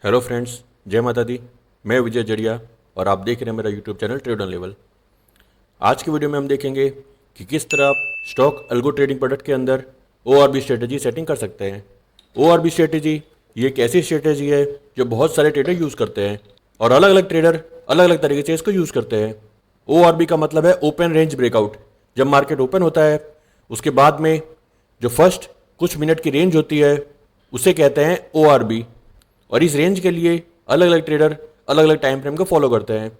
Hello friends, जय माता दी। मैं विजय जड़िया और आप देख रहे हैं मेरा YouTube channel trade on level. आज की वीडियो में हम देखेंगे कि किस तरह आप स्टॉक अल्गो ट्रेडिंग प्रोडक्ट के अंदर ORB स्ट्रेटेजी सेटिंग कर सकते हैं। ORB स्ट्रेटेजी ये एक ऐसी स्ट्रेटेजी है जो बहुत सारे ट्रेडर यूज़ करते हैं और अलग अलग ट्रेडर अलग अलग तरीके से इसको यूज़ करते हैं। ORB का मतलब है ओपन रेंज ब्रेकआउट। जब मार्केट ओपन होता है उसके बाद में जो फर्स्ट कुछ मिनट की रेंज होती है उसे कहते हैं ORB। और इस रेंज के लिए अलग अलग ट्रेडर अलग अलग टाइम फ्रेम को फॉलो करते हैं।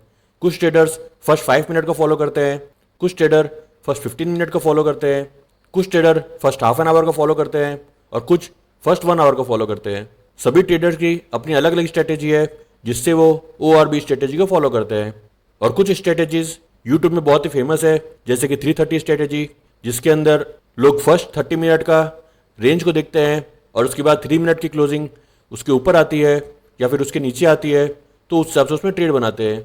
कुछ ट्रेडर्स फर्स्ट 5 मिनट को फॉलो करते हैं, कुछ ट्रेडर फर्स्ट 15 मिनट को फॉलो करते हैं, कुछ trader first half an hour को फॉलो करते हैं और कुछ फर्स्ट 1 आवर को फॉलो करते हैं। सभी ट्रेडर्स की अपनी अलग अलग स्ट्रेटेजी है जिससे वो ORB स्ट्रेटेजी को फॉलो करते हैं। और कुछ स्ट्रेटेजीज यूट्यूब में बहुत ही फेमस है, जैसे कि 330 स्ट्रेटेजी, जिसके अंदर लोग फर्स्ट 30 मिनट का रेंज को देखते हैं और उसके बाद 3 मिनट की क्लोजिंग उसके ऊपर आती है या फिर उसके नीचे आती है, तो उस हिसाब से उसमें ट्रेड बनाते हैं।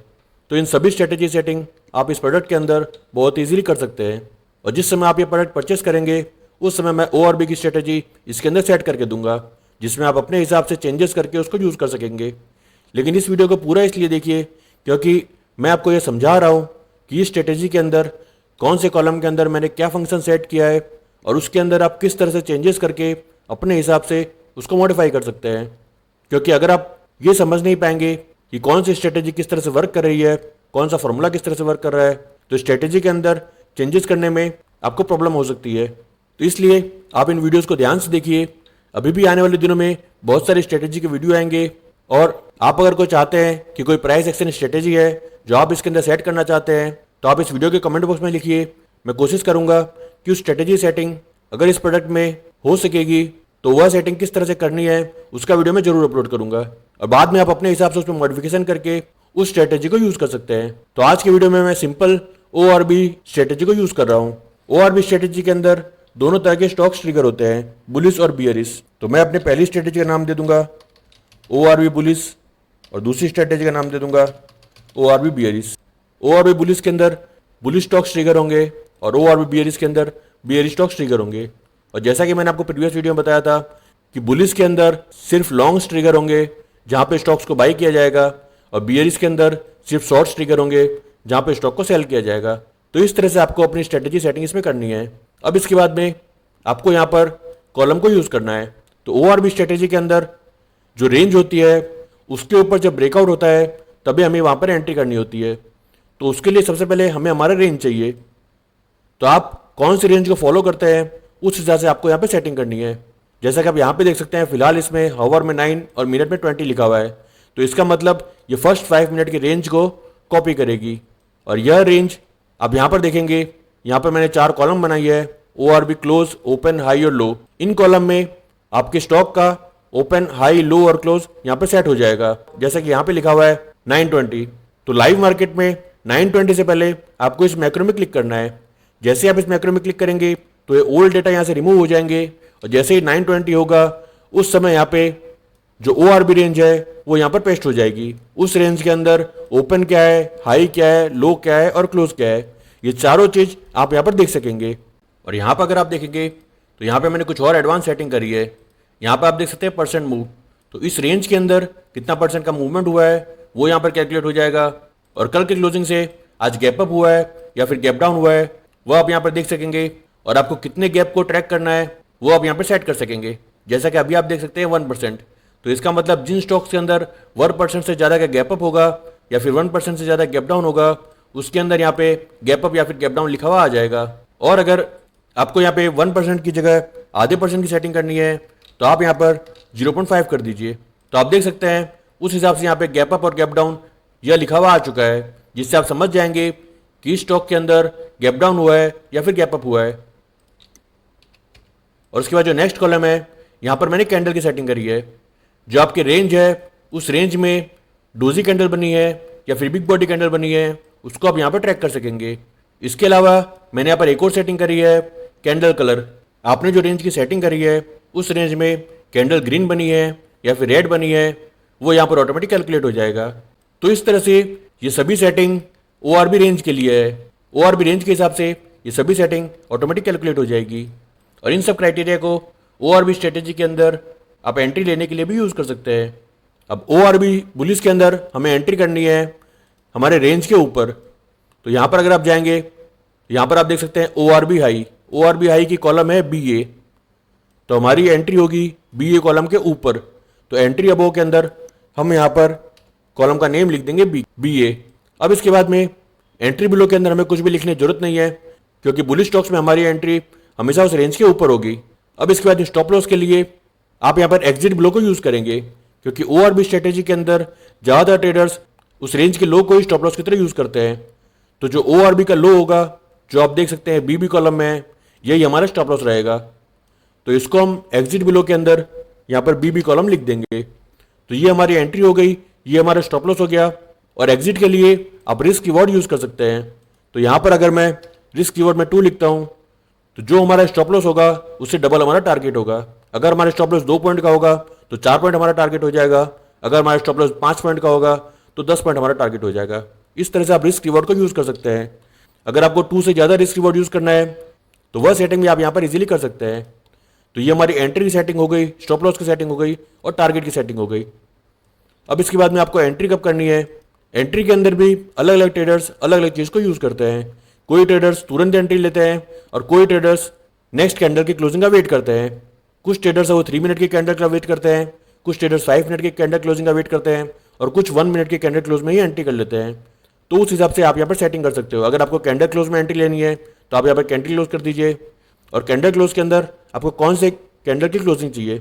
तो इन सभी स्ट्रेटेजी सेटिंग आप इस प्रोडक्ट के अंदर बहुत इजीली कर सकते हैं। और जिस समय आप ये प्रोडक्ट परचेस करेंगे उस समय मैं ORB की स्ट्रेटेजी इसके अंदर सेट करके दूंगा, जिसमें आप अपने हिसाब से चेंजेस करके उसको यूज़ कर सकेंगे। लेकिन इस वीडियो को पूरा इसलिए देखिए क्योंकि मैं आपको ये समझा रहा हूँ कि इस स्ट्रेटेजी के अंदर कौन से कॉलम के अंदर मैंने क्या फंक्शन सेट किया है और उसके अंदर आप किस तरह से चेंजेस करके अपने हिसाब से उसको मॉडिफाई कर सकते हैं। क्योंकि अगर आप ये समझ नहीं पाएंगे कि कौन सी स्ट्रेटेजी किस तरह से वर्क कर रही है, कौन सा फॉर्मूला किस तरह से वर्क कर रहा है, तो स्ट्रेटेजी के अंदर चेंजेस करने में आपको प्रॉब्लम हो सकती है। तो इसलिए आप इन वीडियोस को ध्यान से देखिए। अभी भी आने वाले दिनों में बहुत सारी स्ट्रेटेजी के वीडियो आएंगे और आप अगर कोई चाहते हैं कि कोई प्राइस एक्शन स्ट्रेटेजी है जो आप इसके अंदर सेट करना चाहते हैं, तो आप इस वीडियो के कमेंट बॉक्स में लिखिए। मैं कोशिश करूंगा कि उस स्ट्रेटेजी सेटिंग अगर इस प्रोडक्ट में हो सकेगी तो वह सेटिंग किस तरह से करनी है उसका वीडियो मैं जरूर अपलोड करूंगा और बाद में आप अपने हिसाब से उसमें मॉडिफिकेशन करके उस स्ट्रेटेजी को यूज कर सकते हैं। तो आज की वीडियो में मैं सिंपल ORB स्ट्रेटेजी को यूज कर रहा हूं। ORB स्ट्रेटेजी के अंदर दोनों तरह के स्टॉक्स ट्रिगर होते हैं, बुलिश और बियरिश। तो मैं अपने पहली स्ट्रेटेजी का नाम दे दूंगा ORB बुलिश और दूसरी स्ट्रेटेजी का नाम दे दूंगा ORB बियरिश। ORB बुलिश के अंदर बुलिश स्टॉक्स ट्रिगर होंगे और ORB बियरिश के अंदर बियरिश स्टॉक्स ट्रिगर होंगे। और जैसा कि मैंने आपको प्रीवियस वीडियो में बताया था कि बुलिश के अंदर सिर्फ लॉन्ग्स ट्रिगर होंगे जहां पे स्टॉक्स को बाई किया जाएगा और बियरिश के अंदर सिर्फ शॉर्ट्स ट्रिगर होंगे जहां पे स्टॉक को सेल किया जाएगा। तो इस तरह से आपको अपनी स्ट्रेटेजी सेटिंग इसमें करनी है। अब इसके बाद में आपको यहाँ पर कॉलम को यूज करना है। तो ORB स्ट्रेटेजी के अंदर जो रेंज होती है उसके ऊपर जब ब्रेकआउट होता है तभी हमें वहां पर एंट्री करनी होती है। तो उसके लिए सबसे पहले हमें हमारा रेंज चाहिए। तो आप कौन सी रेंज को फॉलो करते हैं उस हिसाब से आपको यहाँ पे सेटिंग करनी है। जैसा कि आप यहाँ पे देख सकते हैं, फिलहाल इसमें हावर में 9 और मिनट में 20 लिखा हुआ है। तो इसका मतलब ये फर्स्ट 5 मिनट की रेंज को कॉपी करेगी। और यह रेंज आप यहाँ पर देखेंगे, यहाँ पर मैंने 4 कॉलम बनाई है, ORB क्लोज, ओपन, हाई और लो। इन कॉलम में आपके स्टॉक का ओपन, हाई, लो और क्लोज यहाँ पर सेट हो जाएगा। जैसा कि यहाँ पे लिखा हुआ है 920। तो लाइव मार्केट में 920 से पहले आपको इस मैक्रो में क्लिक करना है। जैसे आप इस मैक्रो में क्लिक करेंगे तो ये ओल्ड डेटा यहाँ से रिमूव हो जाएंगे और जैसे ही 920 होगा उस समय यहाँ पे जो ORB रेंज है वो यहाँ पर पेस्ट हो जाएगी। उस रेंज के अंदर ओपन क्या है, हाई क्या है, लो क्या है और क्लोज क्या है, ये चारों चीज आप यहाँ पर देख सकेंगे। और यहाँ पर अगर आप देखेंगे तो यहाँ पे मैंने कुछ और एडवांस सेटिंग करी है। यहाँ पर आप देख सकते हैं परसेंट मूव। तो इस रेंज के अंदर कितना परसेंट का मूवमेंट हुआ है वो यहाँ पर कैलकुलेट हो जाएगा। और कल के क्लोजिंग से आज गैप अप हुआ है या फिर गैप डाउन हुआ है वो आप यहाँ पर देख सकेंगे। और आपको कितने गैप को ट्रैक करना है वो आप यहाँ पर सेट कर सकेंगे। जैसा कि अभी आप देख सकते हैं 1%। तो इसका मतलब जिन स्टॉक्स के अंदर 1% से ज़्यादा का गैप अप होगा या फिर 1% से ज़्यादा गैप डाउन होगा उसके अंदर यहाँ पे गैप अप या फिर गैप डाउन लिखा हुआ आ जाएगा। और अगर आपको यहाँ पे 1% की जगह आधे % की सेटिंग करनी है तो आप यहाँ पर 0.5 कर दीजिए। तो आप देख सकते हैं उस हिसाब से यहाँ पे गैप अप और गैप डाउन यह लिखा हुआ आ चुका है, जिससे आप समझ जाएंगे कि स्टॉक के अंदर गैप डाउन हुआ है या फिर गैप अप हुआ है। और उसके बाद जो नेक्स्ट कॉलम है यहाँ पर मैंने कैंडल की सेटिंग करी है। जो आपकी रेंज है उस रेंज में डोजी कैंडल बनी है या फिर बिग बॉडी कैंडल बनी है उसको आप यहाँ पर ट्रैक कर सकेंगे। इसके अलावा मैंने यहाँ पर एक और सेटिंग करी है, कैंडल कलर। आपने जो रेंज की सेटिंग करी है उस रेंज में कैंडल ग्रीन बनी है या फिर रेड बनी है वो यहाँ पर ऑटोमेटिक कैलकुलेट हो जाएगा। तो इस तरह से ये सभी सेटिंग ORB रेंज के लिए है। ORB रेंज के हिसाब से ये सभी सेटिंग ऑटोमेटिक कैलकुलेट हो जाएगी। और इन सब क्राइटेरिया को ORB स्ट्रेटेजी के अंदर आप एंट्री लेने के लिए भी यूज़ कर सकते हैं। अब ओ आर बी बुलिस के अंदर हमें एंट्री करनी है हमारे रेंज के ऊपर। तो यहाँ पर अगर आप जाएंगे, यहाँ पर आप देख सकते हैं O R B high, O R B high की कॉलम है बी ए, तो हमारी एंट्री होगी बी ए कॉलम के ऊपर। तो एंट्री अबो के अंदर हम यहाँ पर कॉलम का नेम लिख देंगे बी ए। अब इसके बाद में एंट्री बिलो के अंदर हमें कुछ भी लिखने की जरूरत नहीं है, क्योंकि बुलिश स्टॉक्स में हमारी एंट्री हमेशा उस रेंज के ऊपर होगी। अब इसके बाद स्टॉप लॉस के लिए आप यहाँ पर एग्जिट बिलो को यूज करेंगे, क्योंकि ओ आर बी स्ट्रेटेजी के अंदर ज़्यादातर ट्रेडर्स उस रेंज के लो को ही स्टॉप लॉस की तरह यूज करते हैं। तो जो ओ आर बी का लो होगा, जो आप देख सकते हैं बी बी कॉलम में है, यही हमारा स्टॉप लॉस रहेगा। तो इसको हम एग्जिट बिलो के अंदर यहाँ पर बी बी कॉलम लिख देंगे। तो ये हमारी एंट्री हो गई, ये हमारा स्टॉप लॉस हो गया। और एग्जिट के लिए आप रिस्क कीवर्ड यूज कर सकते हैं। तो यहाँ पर अगर मैं रिस्क कीवर्ड में 2 लिखता हूँ, तो जो हमारा स्टॉप लॉस होगा उससे डबल हमारा टारगेट होगा। अगर हमारा स्टॉप लॉस 2 पॉइंट का होगा तो 4 पॉइंट हमारा टारगेट हो जाएगा। अगर हमारा स्टॉप लॉस 5 पॉइंट का होगा तो 10 पॉइंट हमारा टारगेट हो जाएगा। इस तरह से आप रिस्क कीवर्ड को यूज कर सकते हैं। अगर आपको 2 से ज़्यादा रिस्क कीवर्ड यूज करना है तो वह सेटिंग भी आप यहाँ पर इजीली कर सकते हैं। तो ये हमारी एंट्री की सेटिंग हो गई, स्टॉप लॉस की सेटिंग हो गई और टारगेट की सेटिंग हो गई। अब इसके बाद में आपको एंट्री कब करनी है, एंट्री के अंदर भी अलग अलग ट्रेडर्स अलग अलग चीज़ को यूज़ करते हैं। कोई ट्रेडर्स तुरंत एंट्री लेते हैं और कोई ट्रेडर्स नेक्स्ट कैंडल की क्लोजिंग का वेट करते हैं। कुछ ट्रेडर्स है वो 3 मिनट की कैंडल का वेट करते हैं, कुछ ट्रेडर्स 5 मिनट की कैंडल क्लोजिंग का वेट करते हैं और कुछ 1 मिनट की कैंडल क्लोज में ही एंट्री कर लेते हैं। तो उस हिसाब से आप यहाँ पर सेटिंग कर सकते हो। अगर आपको कैंडल क्लोज में एंट्री लेनी है तो आप यहाँ पर कैंडल क्लोज कर दीजिए। और कैंडल क्लोज के अंदर आपको कौन से कैंडल की क्लोजिंग चाहिए,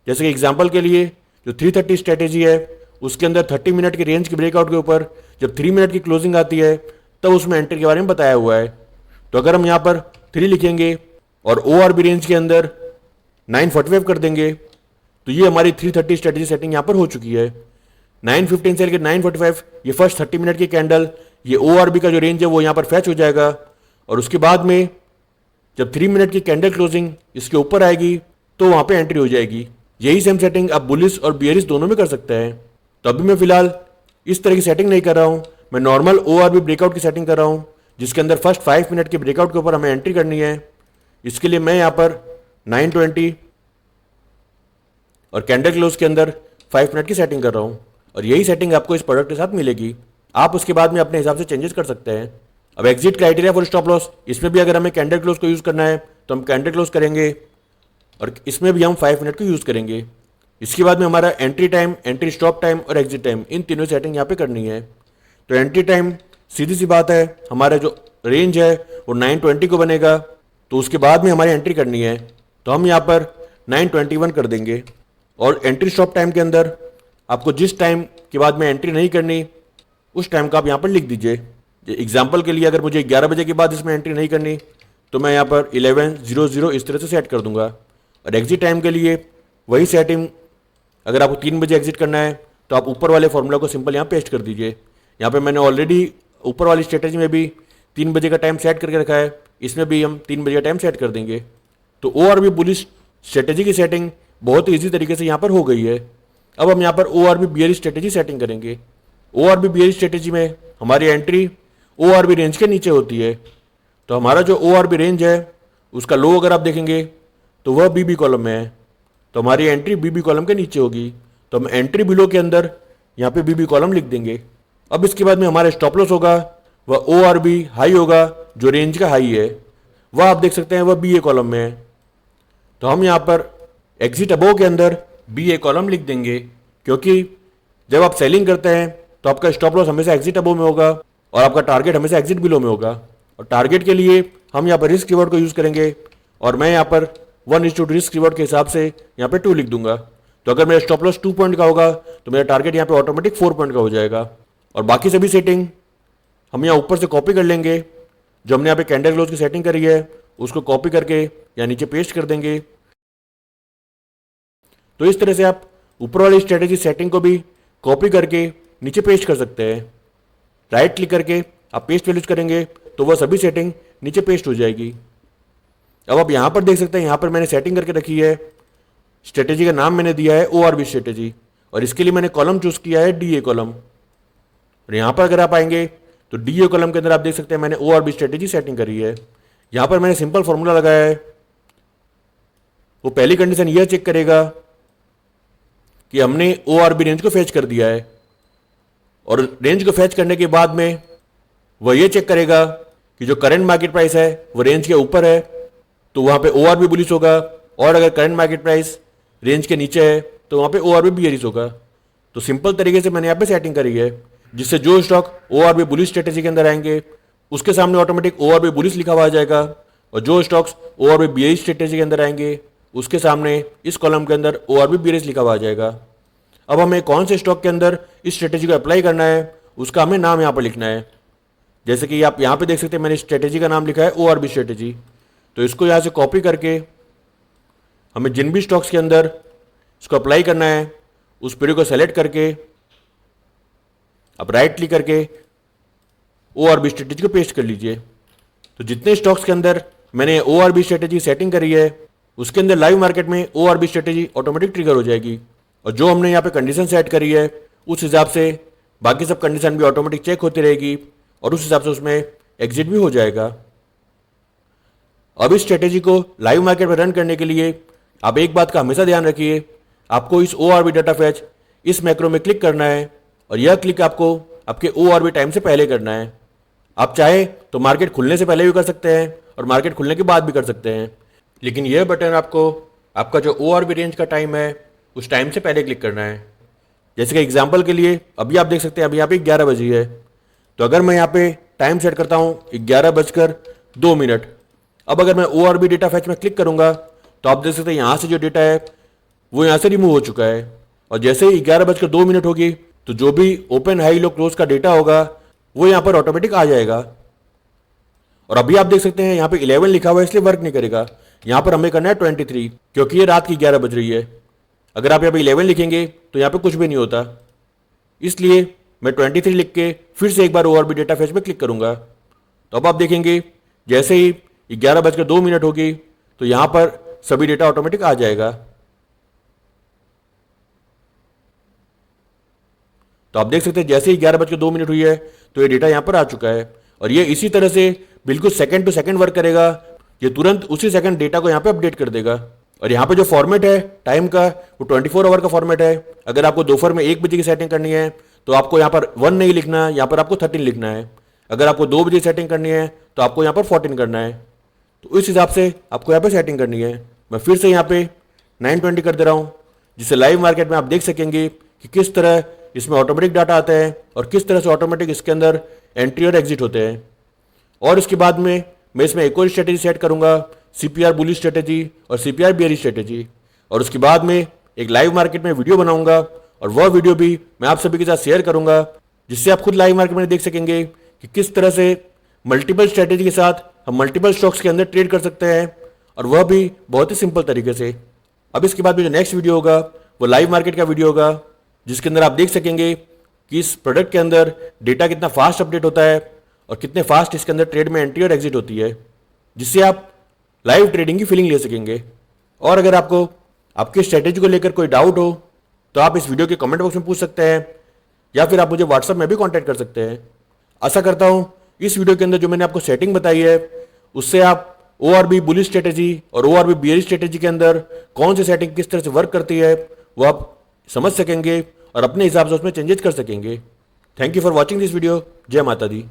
जैसे कि एग्जांपल के लिए जो 330 स्ट्रेटेजी है उसके अंदर 30 मिनट की रेंज की ब्रेकआउट के ऊपर जब 3 मिनट की क्लोजिंग आती है तब उसमें एंट्री के बारे में बताया हुआ है। तो अगर हम यहाँ पर 3 लिखेंगे और ओ आर बी रेंज के अंदर 945 कर देंगे तो ये हमारी 330 स्ट्रेटेजी सेटिंग यहाँ पर हो चुकी है। 915 से लेकर 945 ये फर्स्ट 30 मिनट की कैंडल, ये ओ आर बी का जो रेंज है वो यहाँ पर फैच हो जाएगा। और उसके बाद में जब 3 मिनट की कैंडल क्लोजिंग इसके ऊपर आएगी तो वहाँ पे एंट्री हो जाएगी। यही सेम सेटिंग आप बुलिश और बियरिश दोनों में कर सकते हैं। तो अभी मैं फिलहाल इस तरह की सेटिंग नहीं कर रहा हूँ, मैं normal O R B breakout की सेटिंग कर रहा हूँ, जिसके अंदर फर्स्ट 5 मिनट के ब्रेकआउट के ऊपर हमें एंट्री करनी है। इसके लिए मैं यहाँ पर 920 और कैंडल क्लोज के अंदर 5 मिनट की सेटिंग कर रहा हूँ। और यही सेटिंग आपको इस प्रोडक्ट के साथ मिलेगी। आप उसके बाद में अपने हिसाब से चेंजेस कर सकते हैं। अब exit criteria for stop loss, इसमें भी अगर हमें कैंडल क्लोज को यूज़ करना है तो हम कैंडल क्लोज करेंगे और इसमें भी हम 5 मिनट को यूज़ करेंगे। इसके बाद में हमारा entry time, entry stop time और एग्जिट टाइम, इन तीनों सेटिंग यहाँ पे करनी है। तो एंट्री टाइम सीधी सी बात है, हमारा जो रेंज है वो 920 को बनेगा, तो उसके बाद में हमारी एंट्री करनी है। तो हम यहाँ पर 921 कर देंगे। और एंट्री स्टॉप टाइम के अंदर आपको जिस टाइम के बाद में एंट्री नहीं करनी उस टाइम का आप यहाँ पर लिख दीजिए। एग्जाम्पल के लिए अगर मुझे 11 बजे के बाद इसमें एंट्री नहीं करनी तो मैं यहाँ पर 11:00 इस तरह से सेट कर दूंगा। और एग्जिट टाइम के लिए वही सेटिंग, अगर आपको 3 बजे एग्जिट करना है तो आप ऊपर वाले फॉर्मूला को सिंपल यहाँ पेस्ट कर दीजिए। यहाँ पे मैंने ऑलरेडी ऊपर वाली स्ट्रेटेजी में भी 3 बजे का टाइम सेट करके रखा है, इसमें भी हम 3 बजे का टाइम सेट कर देंगे। तो O R B bullish strategy की सेटिंग बहुत ही ईजी तरीके से यहाँ पर हो गई है। अब हम यहाँ पर O R B bearish strategy setting करेंगे। O R B bearish strategy में हमारी entry O R B range के नीचे होती है। तो हमारा जो ओ आर बी रेंज है उसका लो अगर आप देखेंगे तो वह बी बी कॉलम में है, तो हमारी एंट्री बी बी कॉलम के नीचे होगी। तो हम एंट्री बिलो के अंदर यहाँ पे बी बी कॉलम लिख देंगे। अब इसके बाद में हमारा स्टॉप लॉस होगा वह ओ आर बी हाई होगा, जो रेंज का हाई है वह आप देख सकते हैं वह बी ए कॉलम में है। तो हम यहाँ पर एग्जिट अबोव के अंदर बी ए कॉलम लिख देंगे, क्योंकि जब आप सेलिंग करते हैं तो आपका स्टॉप लॉस हमेशा एग्जिट अबोव में होगा और आपका टारगेट हमेशा एग्जिट बिलो में होगा। और टारगेट के लिए हम यहाँ पर रिस्क कीवर्ड को यूज़ करेंगे और मैं यहाँ पर 1:2 रिस्क कीवर्ड के हिसाब से यहाँ पे 2 लिख दूंगा। तो अगर मेरा स्टॉप लॉस 2 पॉइंट का होगा तो मेरा टारगेट यहाँ पे ऑटोमेटिक 4 पॉइंट का हो जाएगा। और बाकी सभी सेटिंग हम यहाँ ऊपर से कॉपी कर लेंगे। जो हमने यहाँ पे कैंडल क्लोज की सेटिंग करी है उसको कॉपी करके यहाँ नीचे पेस्ट कर देंगे। तो इस तरह से आप ऊपर वाली स्ट्रेटेजी सेटिंग को भी कॉपी करके नीचे पेस्ट कर सकते हैं। राइट क्लिक करके आप पेस्ट वैल्यूज करेंगे तो वह सभी सेटिंग नीचे पेस्ट हो जाएगी। अब आप यहाँ पर देख सकते हैं, यहाँ पर मैंने सेटिंग करके रखी है। स्ट्रेटेजी का नाम मैंने दिया है ओ आर बी स्ट्रेटेजी और इसके लिए मैंने कॉलम चूज किया है डी ए कॉलम। और यहाँ पर अगर आप आएंगे तो डी ए कॉलम के अंदर आप देख सकते हैं मैंने O R B strategy setting करी है। यहाँ पर मैंने सिंपल फॉर्मूला लगाया है। वो पहली कंडीशन यह चेक करेगा कि हमने ओ आर बी रेंज को फैच कर दिया है, और रेंज को फैच करने के बाद में वह ये चेक करेगा कि जो करंट मार्केट प्राइस है वो रेंज के ऊपर है तो वहाँ पे ओ आर बी बुलिश होगा, और अगर करंट मार्केट प्राइस रेंज के नीचे है तो वहाँ पे ओ आर बी बियरिश होगा। तो सिंपल तरीके से मैंने यहाँ पे सेटिंग करी है, जिससे जो stock O R B bullish strategy के अंदर आएंगे उसके सामने automatic O R B bullish लिखा हुआ आ जाएगा, और जो stocks O R B bearish strategy के अंदर आएंगे उसके सामने इस कॉलम के अंदर ओ आर बी बियरिश लिखा हुआ आ जाएगा। अब हमें कौन से स्टॉक के अंदर इस स्ट्रेटेजी को अप्लाई करना है उसका हमें नाम यहाँ पर लिखना है। जैसे कि आप यहाँ पे देख सकते हैं मैंने स्ट्रेटेजी का नाम लिखा है ओ आर बी स्ट्रेटेजी। तो इसको यहाँ से कॉपी करके हमें जिन भी स्टॉक्स के अंदर इसको अप्लाई करना है उस पीरियड को सेलेक्ट करके आप राइट क्लिक करके ओ आर बी स्ट्रेटेजी को पेस्ट कर लीजिए। तो जितने स्टॉक्स के अंदर मैंने O R B strategy setting करी है उसके अंदर लाइव मार्केट में O R B strategy automatic trigger हो जाएगी, और जो हमने यहाँ पे कंडीशन सेट करी है उस हिसाब से बाकी सब कंडीशन भी ऑटोमेटिक चेक होती रहेगी और उस हिसाब से उसमें एग्जिट भी हो जाएगा। अब इस स्ट्रेटेजी को लाइव मार्केट में रन करने के लिए आप एक बात का हमेशा ध्यान रखिए, आपको इस O R B data fetch इस मैक्रो में क्लिक करना है, और यह क्लिक आपको आपके ओ आर बी टाइम से पहले करना है। आप चाहे तो मार्केट खुलने से पहले भी कर सकते हैं और मार्केट खुलने के बाद भी कर सकते हैं, लेकिन यह बटन आपको आपका जो ओ आर बी रेंज का टाइम है उस टाइम से पहले क्लिक करना है। जैसे कि एग्जाम्पल के लिए अभी आप देख सकते हैं अभी यहाँ पे 11 बजी है, तो अगर मैं यहाँ पे टाइम सेट करता हूँ 11:02। अब अगर मैं O R B data fetch में क्लिक करूँगा तो आप देख सकते हैं यहाँ से जो डेटा है वो यहाँ से रिमूव हो चुका है, और जैसे ही 11:02 होगी तो जो भी ओपन हाई लो क्लोज का डेटा होगा वो यहाँ पर ऑटोमेटिक आ जाएगा। और अभी आप देख सकते हैं यहाँ पे 11 लिखा हुआ है इसलिए वर्क नहीं करेगा, यहाँ पर हमें करना है 23 क्योंकि ये रात की 11 बज रही है। अगर आप यहाँ पे 11 लिखेंगे तो यहाँ पे कुछ भी नहीं होता, इसलिए मैं 23 लिख के फिर से एक बार O R B data fetch में क्लिक करूँगा। तो अब आप देखेंगे जैसे ही 11:02 होगी तो यहाँ पर सभी डेटा ऑटोमेटिक आ जाएगा। तो आप देख सकते हैं जैसे ही 11:02 हुई है तो ये डेटा यहाँ पर आ चुका है, और ये इसी तरह से बिल्कुल सेकंड टू सेकंड वर्क करेगा। ये तुरंत उसी सेकंड डेटा को यहाँ पे अपडेट कर देगा। और यहाँ पे जो फॉर्मेट है टाइम का वो 24 आवर का फॉर्मेट है। अगर आपको दोपहर में 1 बजे की सेटिंग करनी है तो आपको यहाँ पर 1 नहीं लिखना, यहाँ पर आपको 13 लिखना है। अगर आपको 2 बजे सेटिंग करनी है तो आपको यहाँ पर 14 करना है। तो इस हिसाब से आपको यहाँ पर सेटिंग करनी है। मैं फिर से यहाँ पे 920 कर दे रहा हूँ, जिससे लाइव मार्केट में आप देख सकेंगे कि किस तरह इसमें ऑटोमेटिक डाटा आता है और किस तरह से ऑटोमेटिक इसके अंदर एंट्री और एग्जिट होते हैं। और इसके बाद में मैं इसमें एक और स्ट्रेटेजी सेट करूंगा, सीपीआर बुलिश स्ट्रेटेजी और सीपीआर बियरिश स्ट्रेटेजी, और उसके बाद में एक लाइव मार्केट में वीडियो बनाऊंगा और वह वीडियो भी मैं आप सभी के साथ शेयर करूंगा, जिससे आप खुद लाइव मार्केट में देख सकेंगे कि किस तरह से मल्टीपल स्ट्रेटेजी के साथ हम मल्टीपल स्टॉक्स के अंदर ट्रेड कर सकते हैं, और वह भी बहुत ही सिंपल तरीके से। अब इसके बाद में जो नेक्स्ट वीडियो होगा वो लाइव मार्केट का वीडियो होगा, जिसके अंदर आप देख सकेंगे कि इस प्रोडक्ट के अंदर डेटा कितना फास्ट अपडेट होता है और कितने फास्ट इसके अंदर ट्रेड में एंट्री और एग्जिट होती है, जिससे आप लाइव ट्रेडिंग की फीलिंग ले सकेंगे। और अगर आपको आपकी स्ट्रेटेजी को लेकर कोई डाउट हो तो आप इस वीडियो के कमेंट बॉक्स में पूछ सकते हैं, या फिर आप मुझे व्हाट्सएप में भी कॉन्टैक्ट कर सकते हैं। आशा करता हूँ इस वीडियो के अंदर जो मैंने आपको सेटिंग बताई है उससे आप O R B bullish strategy और O R B bearish strategy के अंदर कौन सी सेटिंग किस तरह से वर्क करती है वो आप समझ सकेंगे और अपने हिसाब से उसमें चेंजेस कर सकेंगे। Thank you for watching this video. जय माता दी।